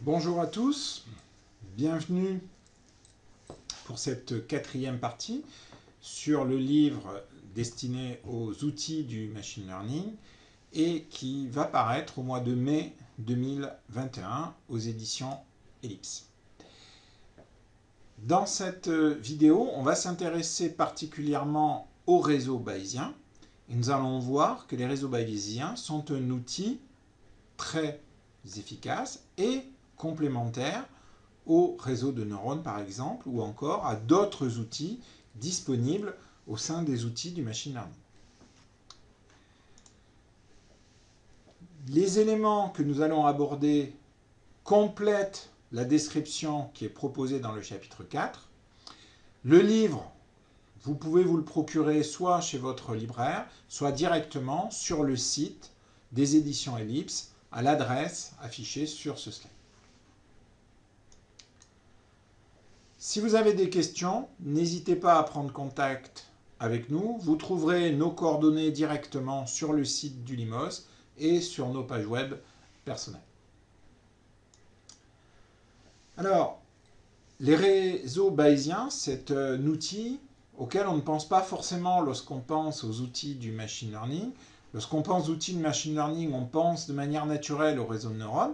Bonjour à tous, bienvenue pour cette 4e partie sur le livre destiné aux outils du machine learning et qui va paraître au mois de mai 2021 aux éditions Ellipse. Dans cette vidéo, on va s'intéresser particulièrement aux réseaux bayésiens et nous allons voir que les réseaux bayésiens sont un outil très efficace et complémentaire au réseau de neurones par exemple, ou encore à d'autres outils disponibles au sein des outils du machine learning. Les éléments que nous allons aborder complètent la description qui est proposée dans le chapitre 4. Le livre, vous pouvez vous le procurer soit chez votre libraire, soit directement sur le site des éditions Ellipse à l'adresse affichée sur ce slide. Si vous avez des questions, n'hésitez pas à prendre contact avec nous. Vous trouverez nos coordonnées directement sur le site du Limos et sur nos pages web personnelles. Alors, les réseaux bayésiens, c'est un outil auquel on ne pense pas forcément lorsqu'on pense aux outils du machine learning. Lorsqu'on pense aux outils de machine learning, on pense de manière naturelle au réseau de neurones.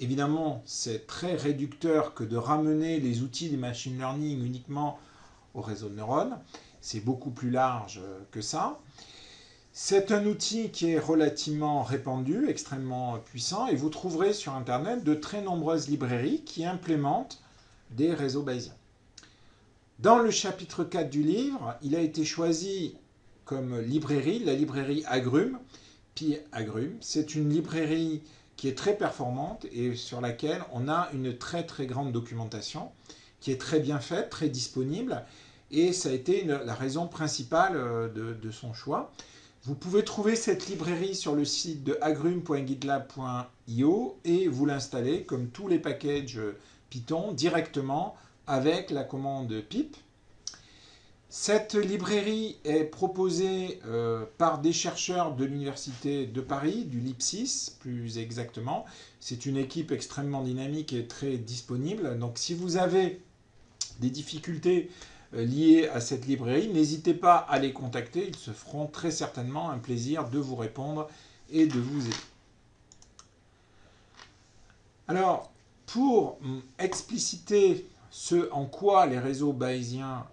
Évidemment, c'est très réducteur que de ramener les outils du machine learning uniquement au réseau de neurones. C'est beaucoup plus large que ça. C'est un outil qui est relativement répandu, extrêmement puissant, et vous trouverez sur Internet de très nombreuses librairies qui implémentent des réseaux bayésiens. Dans le chapitre 4 du livre, il a été choisi comme librairie la librairie Agrumes. PyAgrumes, c'est une librairie qui est très performante et sur laquelle on a une très grande documentation qui est très bien faite, très disponible, et ça a été la raison principale de son choix. Vous pouvez trouver cette librairie sur le site de agrumes.gitlab.io et vous l'installer comme tous les packages Python directement avec la commande pip. Cette librairie est proposée par des chercheurs de l'Université de Paris, du LIPSIS plus exactement. C'est une équipe extrêmement dynamique et très disponible. Donc si vous avez des difficultés liées à cette librairie, n'hésitez pas à les contacter. Ils se feront très certainement un plaisir de vous répondre et de vous aider. Alors, pour expliciter ce en quoi les réseaux bayésiens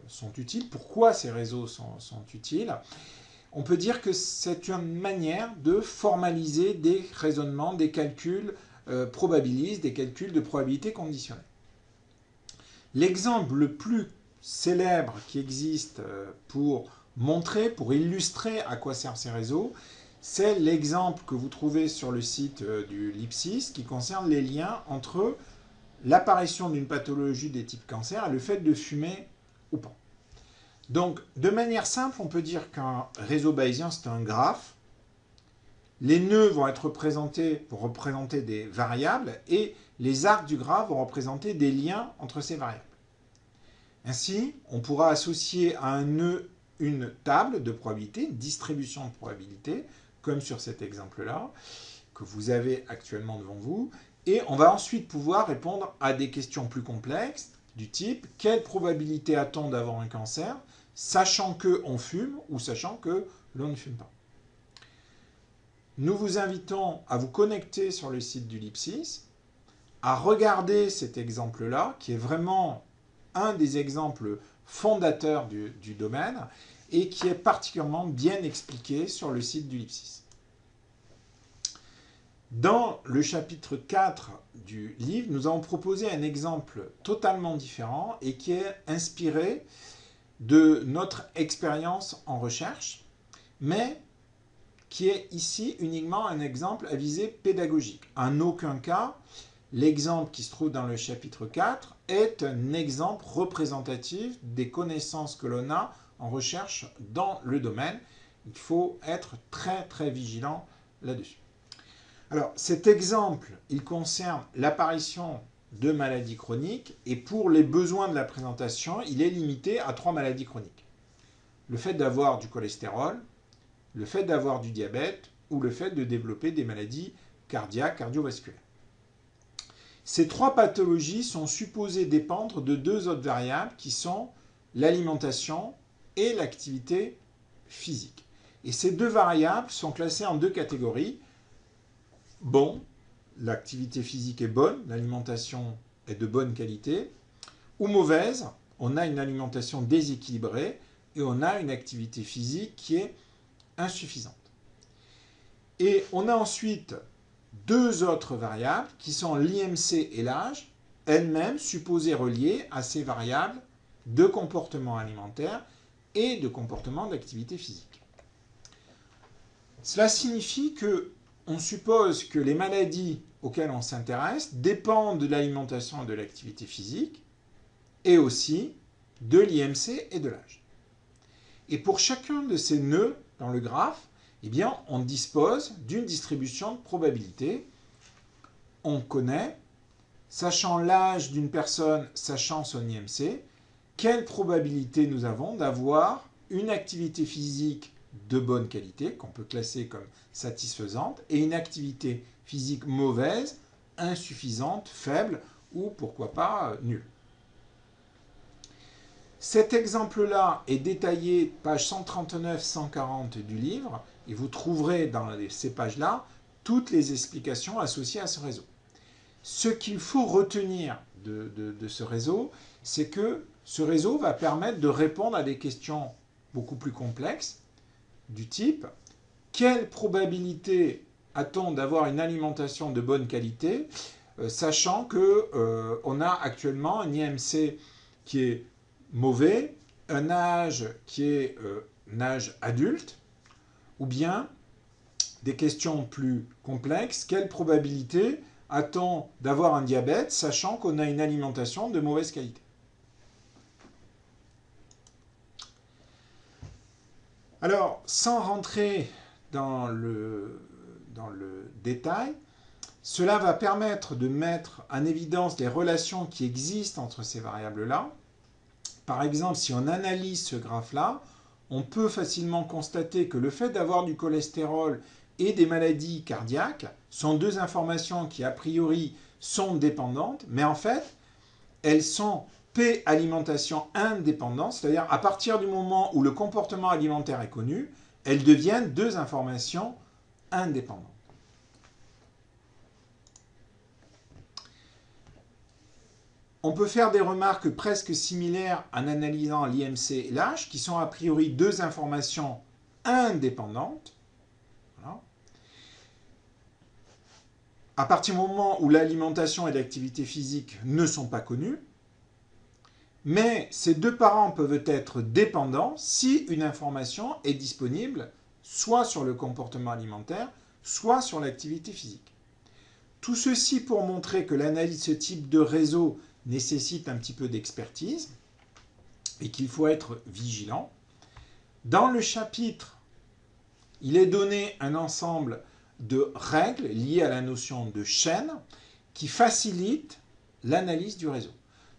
sont utiles, pourquoi ces réseaux sont utiles, on peut dire que c'est une manière de formaliser des raisonnements, des calculs probabilistes, des calculs de probabilité conditionnelle. L'exemple le plus célèbre qui existe pour montrer, pour illustrer à quoi servent ces réseaux, c'est l'exemple que vous trouvez sur le site du LIPSIS qui concerne les liens entre l'apparition d'une pathologie des types cancer et le fait de fumer ou pas. Donc, de manière simple, on peut dire qu'un réseau bayésien, c'est un graphe. Les nœuds vont être représentés pour représenter des variables et les arcs du graphe vont représenter des liens entre ces variables. Ainsi, on pourra associer à un nœud une table de probabilité, une distribution de probabilité, comme sur cet exemple-là, que vous avez actuellement devant vous, et on va ensuite pouvoir répondre à des questions plus complexes du type « Quelle probabilité a-t-on d'avoir un cancer, sachant qu'on fume ou sachant que l'on ne fume pas ?» Nous vous invitons à vous connecter sur le site du LIPSIS, à regarder cet exemple-là, qui est vraiment un des exemples fondateurs du domaine et qui est particulièrement bien expliqué sur le site du LIPSIS. Dans le chapitre 4 du livre, nous avons proposé un exemple totalement différent et qui est inspiré de notre expérience en recherche, mais qui est ici uniquement un exemple à visée pédagogique. En aucun cas, l'exemple qui se trouve dans le chapitre 4 est un exemple représentatif des connaissances que l'on a en recherche dans le domaine. Il faut être très vigilant là-dessus. Alors, cet exemple, il concerne l'apparition de maladies chroniques et pour les besoins de la présentation, il est limité à 3 maladies chroniques. Le fait d'avoir du cholestérol, le fait d'avoir du diabète ou le fait de développer des maladies cardiaques, cardiovasculaires. Ces trois pathologies sont supposées dépendre de deux autres variables qui sont l'alimentation et l'activité physique. Et ces deux variables sont classées en deux catégories. Bon, l'activité physique est bonne, l'alimentation est de bonne qualité. Ou mauvaise, on a une alimentation déséquilibrée et on a une activité physique qui est insuffisante. Et on a ensuite deux autres variables qui sont l'IMC et l'âge, elles-mêmes supposées reliées à ces variables de comportement alimentaire et de comportement d'activité physique. Cela signifie que on suppose que les maladies auxquelles on s'intéresse dépendent de l'alimentation et de l'activité physique et aussi de l'IMC et de l'âge. Et pour chacun de ces nœuds dans le graphe, eh bien, on dispose d'une distribution de probabilité. On connaît, sachant l'âge d'une personne, sachant son IMC, quelle probabilité nous avons d'avoir une activité physique de bonne qualité, qu'on peut classer comme satisfaisante, et une activité physique mauvaise, insuffisante, faible, ou pourquoi pas nulle. Cet exemple-là est détaillé page 139-140 du livre, et vous trouverez dans ces pages-là toutes les explications associées à ce réseau. Ce qu'il faut retenir de ce réseau, c'est que ce réseau va permettre de répondre à des questions beaucoup plus complexes, du type « Quelle probabilité a-t-on d'avoir une alimentation de bonne qualité, sachant qu'on a actuellement un IMC qui est mauvais, un âge qui est un âge adulte, ou bien des questions plus complexes, quelle probabilité a-t-on d'avoir un diabète, sachant qu'on a une alimentation de mauvaise qualité ?» Alors, sans rentrer dans le détail, cela va permettre de mettre en évidence les relations qui existent entre ces variables-là. Par exemple, si on analyse ce graphe-là, on peut facilement constater que le fait d'avoir du cholestérol et des maladies cardiaques sont deux informations qui, a priori, sont dépendantes, mais en fait, elles sont P alimentation indépendante, c'est-à-dire à partir du moment où le comportement alimentaire est connu, elles deviennent deux informations indépendantes. On peut faire des remarques presque similaires en analysant l'IMC et l'âge, qui sont a priori deux informations indépendantes. Voilà. À partir du moment où l'alimentation et l'activité physique ne sont pas connues, mais ces deux parents peuvent être dépendants si une information est disponible soit sur le comportement alimentaire, soit sur l'activité physique. Tout ceci pour montrer que l'analyse de ce type de réseau nécessite un petit peu d'expertise et qu'il faut être vigilant. Dans le chapitre, il est donné un ensemble de règles liées à la notion de chaîne qui facilitent l'analyse du réseau.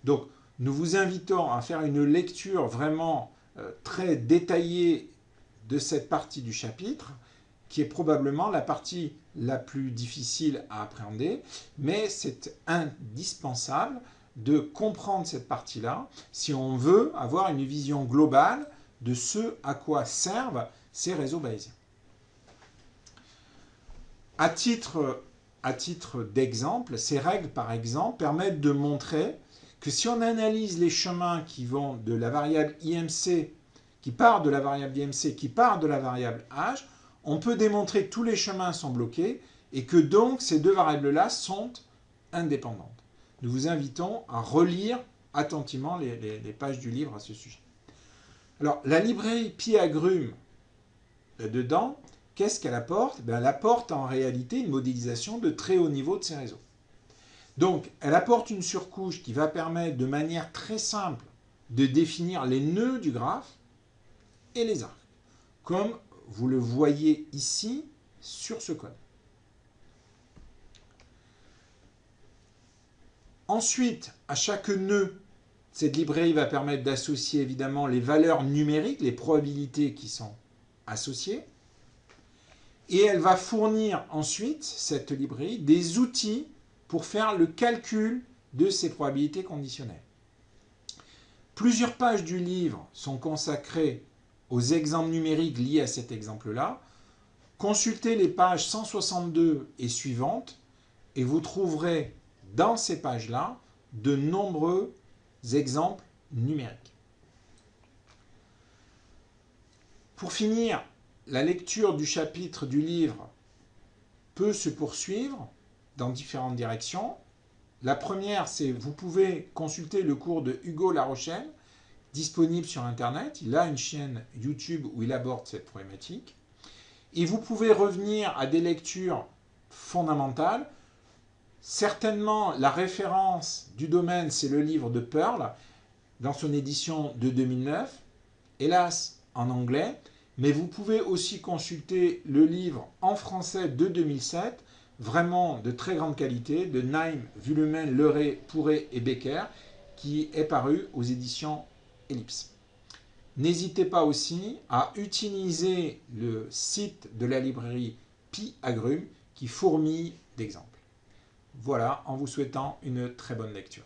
Donc, nous vous invitons à faire une lecture vraiment très détaillée de cette partie du chapitre, qui est probablement la partie la plus difficile à appréhender, mais c'est indispensable de comprendre cette partie-là si on veut avoir une vision globale de ce à quoi servent ces réseaux bayésiens. À titre d'exemple, ces règles, par exemple, permettent de montrer que si on analyse les chemins qui vont de la variable IMC, qui part de la variable IMC, qui part de la variable âge, on peut démontrer que tous les chemins sont bloqués et que donc ces deux variables-là sont indépendantes. Nous vous invitons à relire attentivement les pages du livre à ce sujet. Alors, la librairie Pi-Agrumes, là-dedans, qu'est-ce qu'elle apporte? Elle apporte en réalité une modélisation de très haut niveau de ces réseaux. Donc, elle apporte une surcouche qui va permettre de manière très simple de définir les nœuds du graphe et les arcs, comme vous le voyez ici sur ce code. Ensuite, à chaque nœud, cette librairie va permettre d'associer évidemment les valeurs numériques, les probabilités qui sont associées. Et elle va fournir ensuite, cette librairie, des outils pour faire le calcul de ces probabilités conditionnelles. Plusieurs pages du livre sont consacrées aux exemples numériques liés à cet exemple-là. Consultez les pages 162 et suivantes et vous trouverez dans ces pages-là de nombreux exemples numériques. Pour finir, la lecture du chapitre du livre peut se poursuivre dans différentes directions. La première, c'est vous pouvez consulter le cours de Hugo Larochelle, disponible sur Internet. Il a une chaîne YouTube où il aborde cette problématique. Et vous pouvez revenir à des lectures fondamentales. Certainement, la référence du domaine, c'est le livre de Pearl, dans son édition de 2009, hélas en anglais, mais vous pouvez aussi consulter le livre en français de 2007, vraiment de très grande qualité, de Naim, Vuillemin, Leray, Pourret et Becker, qui est paru aux éditions Ellipse. N'hésitez pas aussi à utiliser le site de la librairie Pi Agrumes qui fourmille d'exemples. Voilà, en vous souhaitant une très bonne lecture.